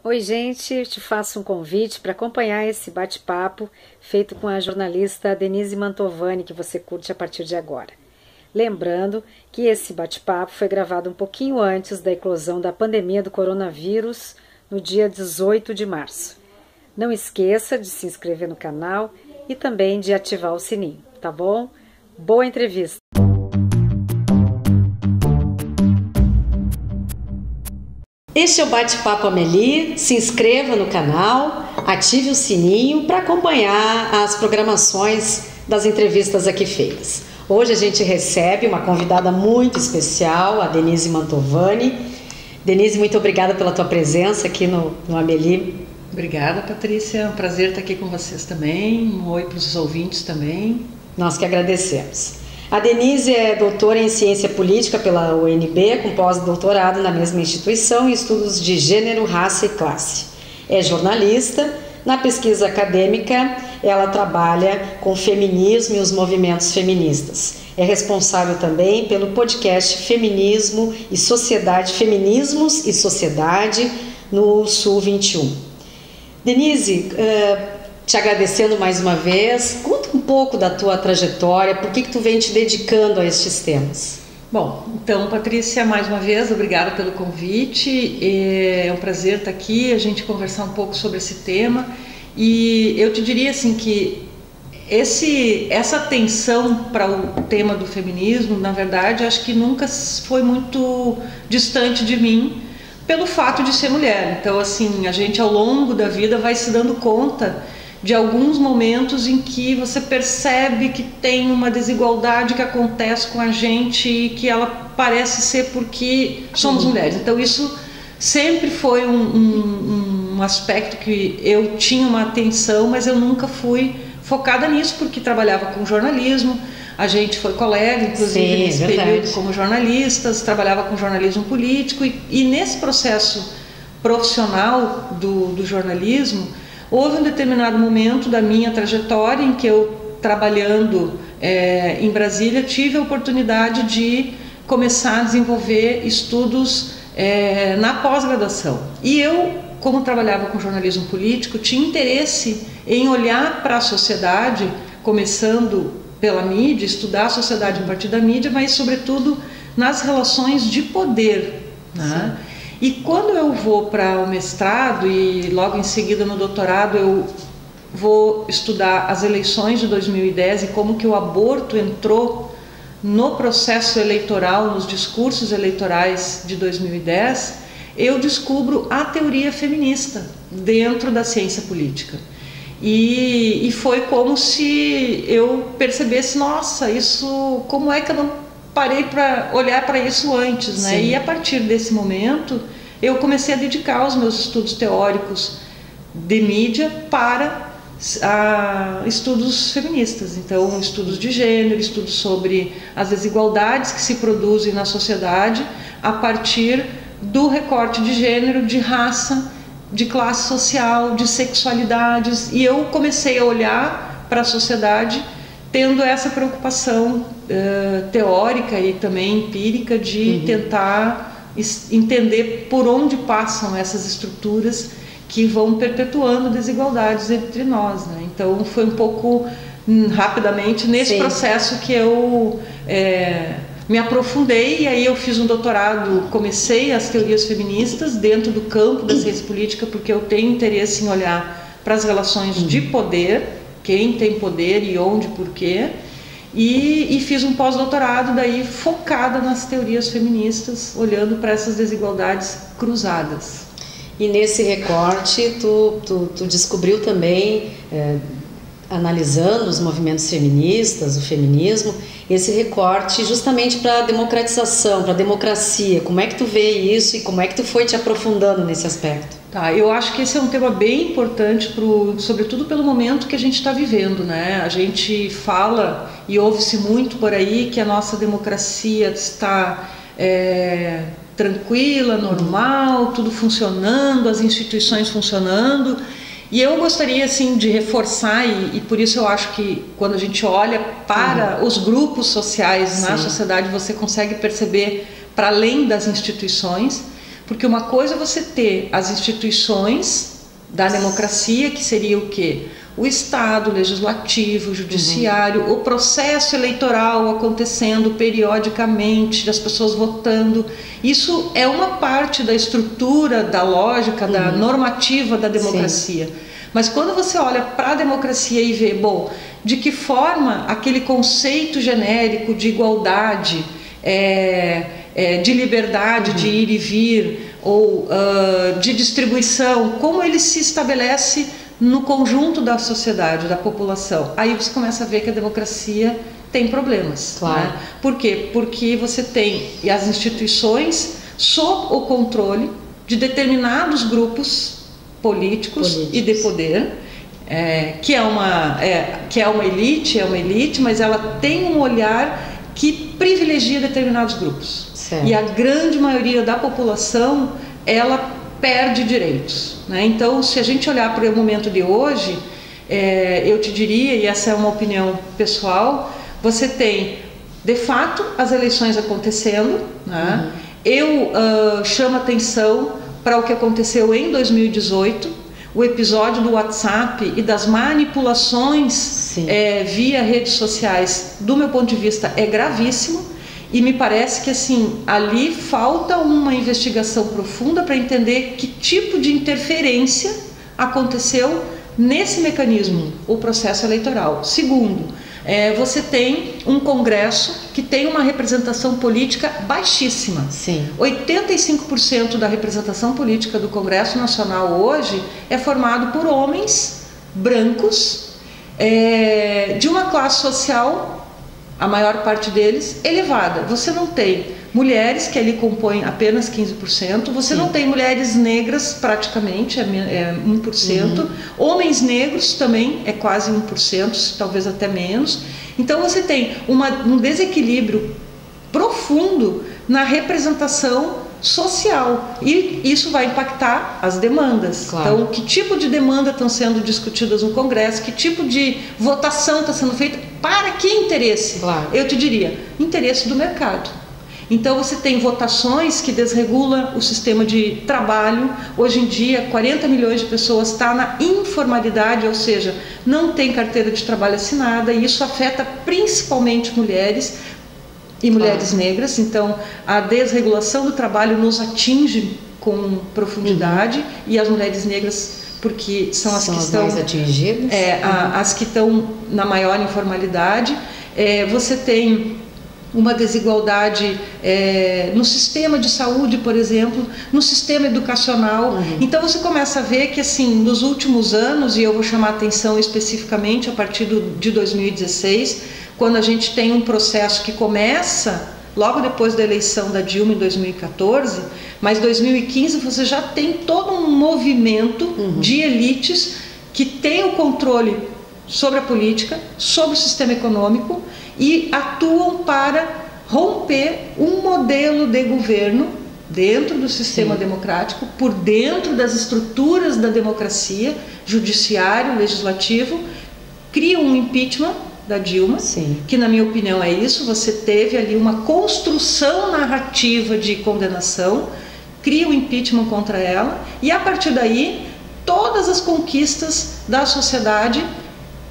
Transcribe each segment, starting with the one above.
Oi, gente, eu te faço um convite para acompanhar esse bate-papo feito com a jornalista Denise Mantovani, que você curte a partir de agora. Lembrando que esse bate-papo foi gravado um pouquinho antes da eclosão da pandemia do coronavírus, no dia 18 de março. Não esqueça de se inscrever no canal e também de ativar o sininho, tá bom? Boa entrevista! Este é o Bate-Papo Amélie. Se inscreva no canal, ative o sininho para acompanhar as programações das entrevistas aqui feitas. Hoje a gente recebe uma convidada muito especial, a Denise Mantovani. Denise, muito obrigada pela tua presença aqui no Amélie. Obrigada, Patrícia. É um prazer estar aqui com vocês também. Um oi para os ouvintes também. Nós que agradecemos. A Denise é doutora em Ciência Política pela UNB, com pós-doutorado na mesma instituição em estudos de gênero, raça e classe. É jornalista. Na pesquisa acadêmica, ela trabalha com feminismo e os movimentos feministas. É responsável também pelo podcast Feminismos e Sociedade no Sul 21. Denise, te agradecendo mais uma vez, conta um pouco da tua trajetória, por que tu vem te dedicando a estes temas? Bom, então, Patrícia, mais uma vez, obrigada pelo convite. É um prazer estar aqui, a gente conversar um pouco sobre esse tema. E eu te diria assim que essa atenção para o tema do feminismo, na verdade, acho que nunca foi muito distante de mim, pelo fato de ser mulher. Então, assim, a gente ao longo da vida vai se dando conta de alguns momentos em que você percebe que tem uma desigualdade que acontece com a gente e que ela parece ser porque somos mulheres. Então isso sempre foi um aspecto que eu tinha uma atenção, mas eu nunca fui focada nisso porque trabalhava com jornalismo. A gente foi colega, inclusive, nesse período como jornalistas, trabalhava com jornalismo político e nesse processo profissional do jornalismo, houve um determinado momento da minha trajetória em que eu, trabalhando em Brasília, tive a oportunidade de começar a desenvolver estudos na pós-graduação. E eu, como trabalhava com jornalismo político, tinha interesse em olhar para a sociedade, começando pela mídia, estudar a sociedade a partir da mídia, mas sobretudo nas relações de poder, né? E quando eu vou para o mestrado e logo em seguida no doutorado eu vou estudar as eleições de 2010 e como que o aborto entrou no processo eleitoral, nos discursos eleitorais de 2010, eu descubro a teoria feminista dentro da ciência política. E foi como se eu percebesse, nossa, isso, como é que eu não parei para olhar para isso antes, né? E a partir desse momento eu comecei a dedicar os meus estudos teóricos de mídia para estudos feministas. Então, estudos de gênero, estudos sobre as desigualdades que se produzem na sociedade a partir do recorte de gênero, de raça, de classe social, de sexualidades. E eu comecei a olhar para a sociedade tendo essa preocupação teórica e também empírica de tentar entender por onde passam essas estruturas que vão perpetuando desigualdades entre nós, né? Então foi um pouco rapidamente nesse processo que eu me aprofundei, e aí eu fiz um doutorado, comecei as teorias feministas dentro do campo da ciência política, porque eu tenho interesse em olhar para as relações de poder, quem tem poder e onde, por quê, e fiz um pós-doutorado daí focada nas teorias feministas, olhando para essas desigualdades cruzadas. E nesse recorte tu descobriu também, analisando os movimentos feministas, o feminismo, esse recorte justamente para a democratização, para a democracia. Como é que tu vê isso e como é que tu foi te aprofundando nesse aspecto? Tá, eu acho que esse é um tema bem importante, sobretudo pelo momento que a gente está vivendo, né? A gente fala e ouve-se muito por aí que a nossa democracia está tranquila, normal, tudo funcionando, as instituições funcionando. E eu gostaria assim de reforçar, e por isso eu acho que quando a gente olha para os grupos sociais na sociedade, você consegue perceber para além das instituições, Porque uma coisa é você ter as instituições da democracia, que seria o quê? O Estado, o Legislativo, o Judiciário, o processo eleitoral acontecendo periodicamente, as pessoas votando. Isso é uma parte da estrutura, da lógica, da normativa da democracia. Sim. Mas quando você olha para a democracia e vê, bom, de que forma aquele conceito genérico de igualdade, de liberdade de ir e vir, ou de distribuição, como ele se estabelece no conjunto da sociedade, da população. Aí você começa a ver que a democracia tem problemas. Claro. Né? Por quê? Porque você tem as instituições sob o controle de determinados grupos políticos e de poder, que é uma elite, mas ela tem um olhar que privilegia determinados grupos. Certo. E a grande maioria da população, ela perde direitos. Né? Então, se a gente olhar para o momento de hoje, eu te diria, e essa é uma opinião pessoal, você tem, de fato, as eleições acontecendo. Né? Eu chamo atenção para o que aconteceu em 2018, o episódio do WhatsApp e das manipulações via redes sociais, do meu ponto de vista, é gravíssimo. E me parece que assim, ali falta uma investigação profunda para entender que tipo de interferência aconteceu nesse mecanismo, o processo eleitoral. Segundo, você tem um Congresso que tem uma representação política baixíssima. Sim. 85% da representação política do Congresso Nacional hoje é formado por homens brancos, de uma classe social, a maior parte deles, elevada. Você não tem mulheres, que ali compõem apenas 15%, você não tem mulheres negras, praticamente, é 1%, homens negros também é quase 1%, talvez até menos. Então você tem um desequilíbrio profundo na representação social, e isso vai impactar as demandas. Claro. Então, que tipo de demanda estão sendo discutidas no Congresso, que tipo de votação está sendo feita, para que interesse? Claro. Eu te diria, interesse do mercado. Então você tem votações que desregulam o sistema de trabalho. Hoje em dia, 40 milhões de pessoas estão na informalidade, ou seja, não tem carteira de trabalho assinada, e isso afeta principalmente mulheres e mulheres negras. Então a desregulação do trabalho nos atinge com profundidade, e as mulheres negras, porque são as que estão mais atingidas, as que estão na maior informalidade. Você tem uma desigualdade no sistema de saúde, por exemplo, no sistema educacional. Então você começa a ver que assim, nos últimos anos, e eu vou chamar a atenção especificamente a partir de 2016, quando a gente tem um processo que começa logo depois da eleição da Dilma em 2014, mas 2015 você já tem todo um movimento de elites que tem o controle sobre a política, sobre o sistema econômico, e atuam para romper um modelo de governo dentro do sistema democrático, por dentro das estruturas da democracia, judiciário, legislativo. Cria um impeachment da Dilma, que na minha opinião é isso. Você teve ali uma construção narrativa de condenação, cria um impeachment contra ela, e a partir daí todas as conquistas da sociedade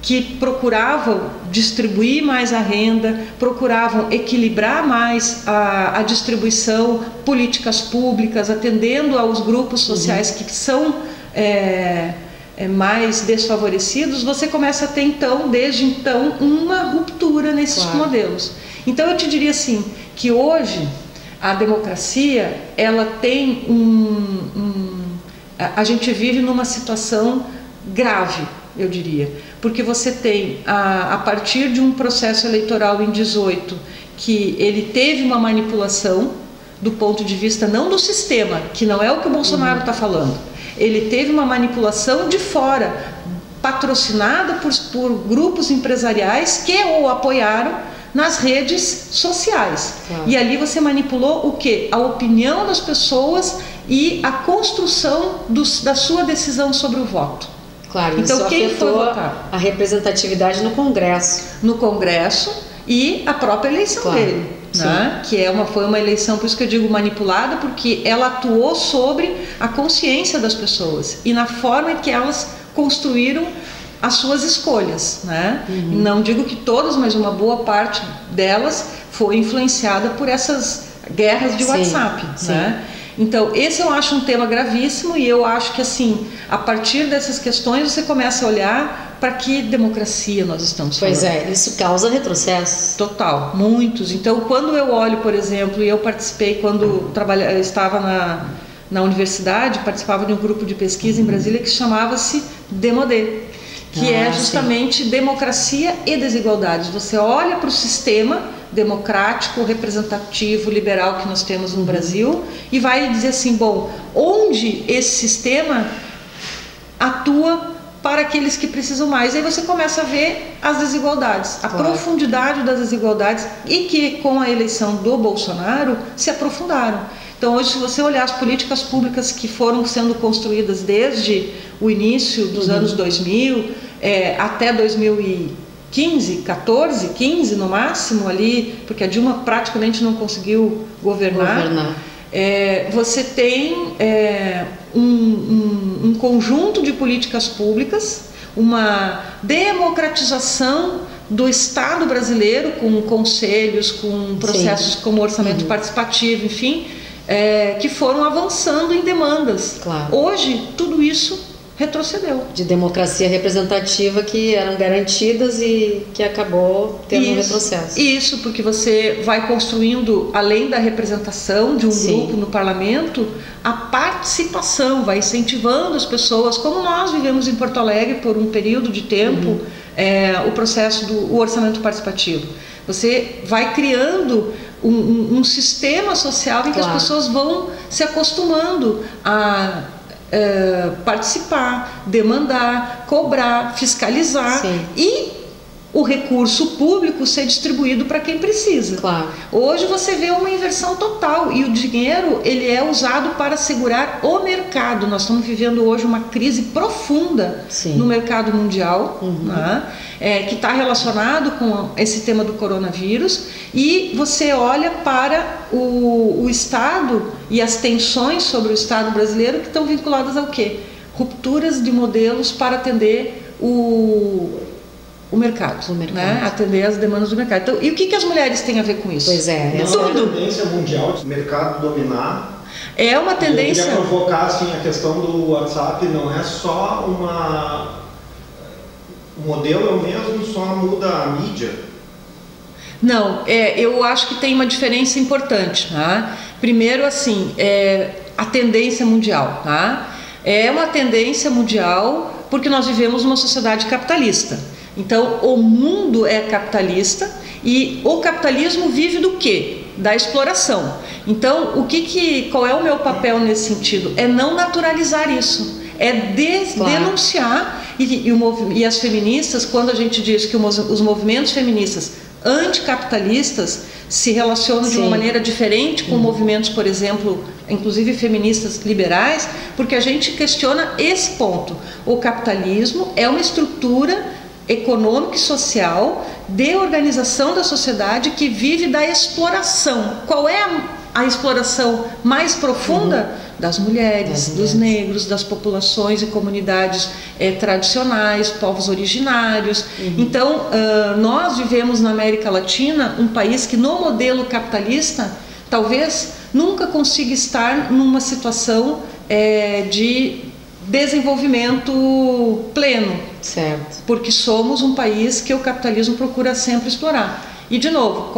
que procuravam distribuir mais a renda, procuravam equilibrar mais a distribuição, políticas públicas, atendendo aos grupos sociais que são mais desfavorecidos. Você começa a ter desde então, uma ruptura nesses modelos. Então eu te diria assim, que hoje a democracia, ela tem a gente vive numa situação grave, eu diria, porque você tem, a partir de um processo eleitoral em 18, que ele teve uma manipulação do ponto de vista não do sistema, que não é o que o Bolsonaro está falando, ele teve uma manipulação de fora, patrocinada por grupos empresariais que o apoiaram nas redes sociais. E ali você manipulou o quê? A opinião das pessoas e a construção da sua decisão sobre o voto. Claro, então, isso quem foi afetou votar? A representatividade no Congresso. No Congresso e a própria eleição dele. né? Que foi uma eleição, por isso que eu digo manipulada, porque ela atuou sobre a consciência das pessoas e na forma que elas construíram as suas escolhas, né? Não digo que todas, mas uma boa parte delas foi influenciada por essas guerras de WhatsApp, né? Então, esse eu acho um tema gravíssimo e eu acho que, assim, a partir dessas questões você começa a olhar para que democracia nós estamos falando. Pois é, isso causa retrocessos. Total, muitos. Então, quando eu olho, por exemplo, e eu participei quando estava na universidade, participava de um grupo de pesquisa em Brasília que chamava-se Demodê, que é justamente democracia e desigualdades. Você olha para o sistema democrático, representativo, liberal que nós temos no Brasil e vai dizer assim, bom, onde esse sistema atua para aqueles que precisam mais. Aí você começa a ver as desigualdades, a profundidade das desigualdades e que com a eleição do Bolsonaro se aprofundaram. Então hoje, se você olhar as políticas públicas que foram sendo construídas desde o início dos anos 2000 até 2015, 14, 15 no máximo ali, porque a Dilma praticamente não conseguiu governar. Você tem um conjunto de políticas públicas, uma democratização do Estado brasileiro com conselhos, com processos como orçamento participativo, enfim, que foram avançando em demandas. Hoje, tudo isso retrocedeu. De democracia representativa que eram garantidas e que acabou tendo um retrocesso. Isso, porque você vai construindo, além da representação de um grupo no parlamento, a participação, vai incentivando as pessoas, como nós vivemos em Porto Alegre por um período de tempo, o processo do orçamento participativo. Você vai criando um sistema social em que as pessoas vão se acostumando a participar, demandar, cobrar, fiscalizar e o recurso público ser distribuído para quem precisa. Hoje você vê uma inversão total e o dinheiro ele é usado para segurar o mercado. Nós estamos vivendo hoje uma crise profunda no mercado mundial, que está relacionado com esse tema do coronavírus, e você olha para o Estado e as tensões sobre o Estado brasileiro que estão vinculadas ao quê? Rupturas de modelos para atender o mercado, né? Atender as demandas do mercado. Então, e o que as mulheres têm a ver com isso? Pois é, não é uma tendência mundial de mercado dominar. É uma tendência. Eu queria provocar assim, a questão do WhatsApp, não é só o modelo é o mesmo, só muda a mídia. Não, eu acho que tem uma diferença importante, tá? Primeiro, assim, a tendência mundial, tá? É uma tendência mundial porque nós vivemos uma sociedade capitalista. Então, o mundo é capitalista e o capitalismo vive do quê? Da exploração. Então, qual é o meu papel nesse sentido? É não naturalizar isso, denunciar e as feministas, quando a gente diz que os movimentos feministas anticapitalistas se relacionam de uma maneira diferente com movimentos, por exemplo, inclusive feministas liberais, porque a gente questiona esse ponto. O capitalismo é uma estrutura econômica e social de organização da sociedade que vive da exploração. Qual é a exploração mais profunda? Das mulheres, dos negros, das populações e comunidades tradicionais, povos originários. Então, nós vivemos na América Latina um país que no modelo capitalista talvez nunca consiga estar numa situação de desenvolvimento pleno, porque somos um país que o capitalismo procura sempre explorar. E de novo,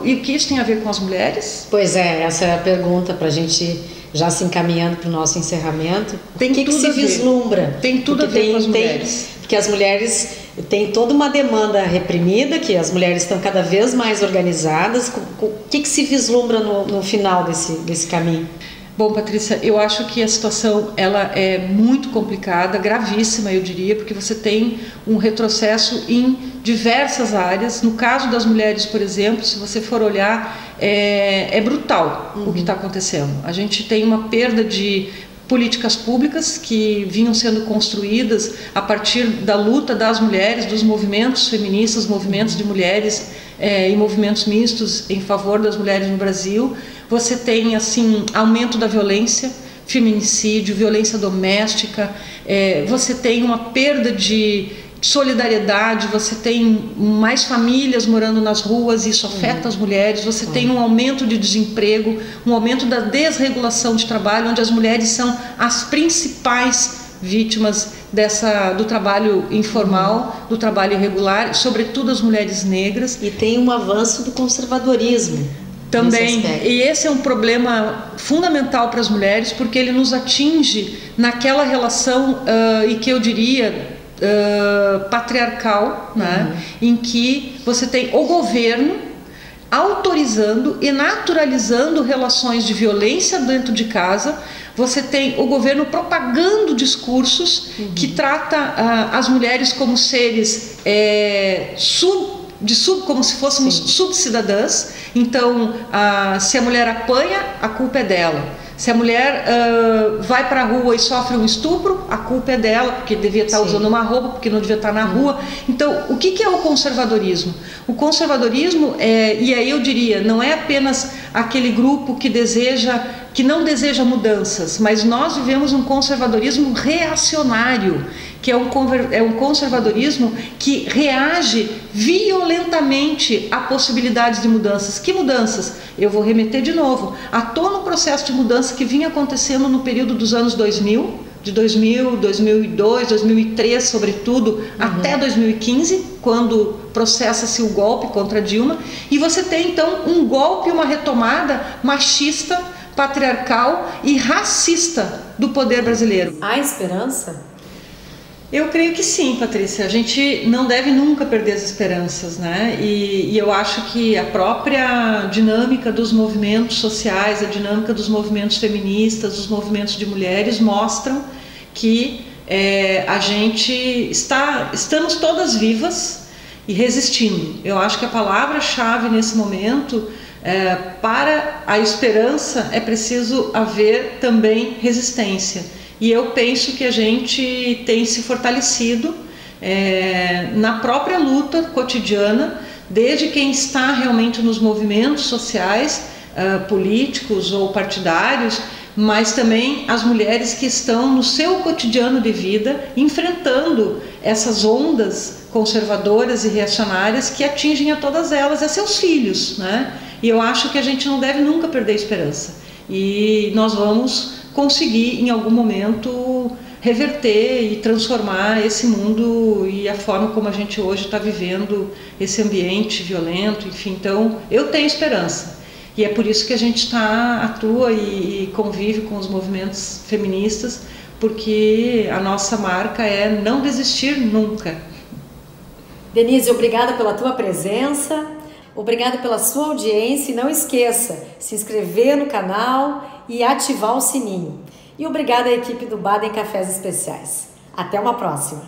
e o que isso tem a ver com as mulheres? Pois essa é a pergunta para a gente já se encaminhando para o nosso encerramento. O que se vislumbra? Tem tudo a ver com as mulheres. Porque as mulheres têm toda uma demanda reprimida, que as mulheres estão cada vez mais organizadas. O que se vislumbra no final desse caminho? Bom, Patrícia, eu acho que a situação ela é muito complicada, gravíssima, eu diria, porque você tem um retrocesso em diversas áreas. No caso das mulheres, por exemplo, se você for olhar, é brutal o que está acontecendo. A gente tem uma perda de políticas públicas que vinham sendo construídas a partir da luta das mulheres, dos movimentos feministas, movimentos de mulheres e movimentos mistos em favor das mulheres no Brasil. Você tem assim aumento da violência, feminicídio, violência doméstica, você tem uma perda de solidariedade, você tem mais famílias morando nas ruas e isso afeta as mulheres, você tem um aumento de desemprego, um aumento da desregulação de trabalho, onde as mulheres são as principais vítimas do trabalho informal, do trabalho irregular, sobretudo as mulheres negras. E tem um avanço do conservadorismo. Também, e esse é um problema fundamental para as mulheres, porque ele nos atinge naquela relação, e que eu diria, patriarcal, né? Em que você tem o governo autorizando e naturalizando relações de violência dentro de casa. Você tem o governo propagando discursos que trata as mulheres como seres como se fôssemos subcidadãs. Então, se a mulher apanha, a culpa é dela. Se a mulher vai para a rua e sofre um estupro, a culpa é dela, porque devia estar usando uma roupa, porque não devia estar na rua. Então, o que é o conservadorismo? O conservadorismo, e aí eu diria, não é apenas aquele grupo que não deseja mudanças, mas nós vivemos um conservadorismo reacionário, que é um conservadorismo que reage violentamente a possibilidades de mudanças. Que mudanças? Eu vou remeter de novo a todo o processo de mudança que vinha acontecendo no período dos anos 2000, de 2000, 2002, 2003, sobretudo, até 2015, quando processa-se o golpe contra Dilma, e você tem então um golpe, uma retomada machista, patriarcal e racista do poder brasileiro. Há esperança? Eu creio que sim, Patrícia. A gente não deve nunca perder as esperanças, né? E eu acho que a própria dinâmica dos movimentos sociais, a dinâmica dos movimentos feministas, dos movimentos de mulheres mostram que estamos todas vivas e resistindo. Eu acho que a palavra-chave nesse momento, para a esperança, é preciso haver também resistência. E eu penso que a gente tem se fortalecido na própria luta cotidiana, desde quem está realmente nos movimentos sociais, políticos ou partidários, mas também as mulheres que estão no seu cotidiano de vida enfrentando essas ondas conservadoras e reacionárias que atingem a todas elas, a seus filhos, né? E eu acho que a gente não deve nunca perder a esperança. E nós vamos conseguir em algum momento reverter e transformar esse mundo e a forma como a gente hoje está vivendo esse ambiente violento, enfim. Então eu tenho esperança e é por isso que a gente atua e convive com os movimentos feministas, porque a nossa marca é não desistir nunca. Denise, obrigada pela tua presença, obrigada pela sua audiência e não esqueça, se inscrever no canal e ativar o sininho. E obrigada à equipe do Baden Cafés Especiais. Até uma próxima!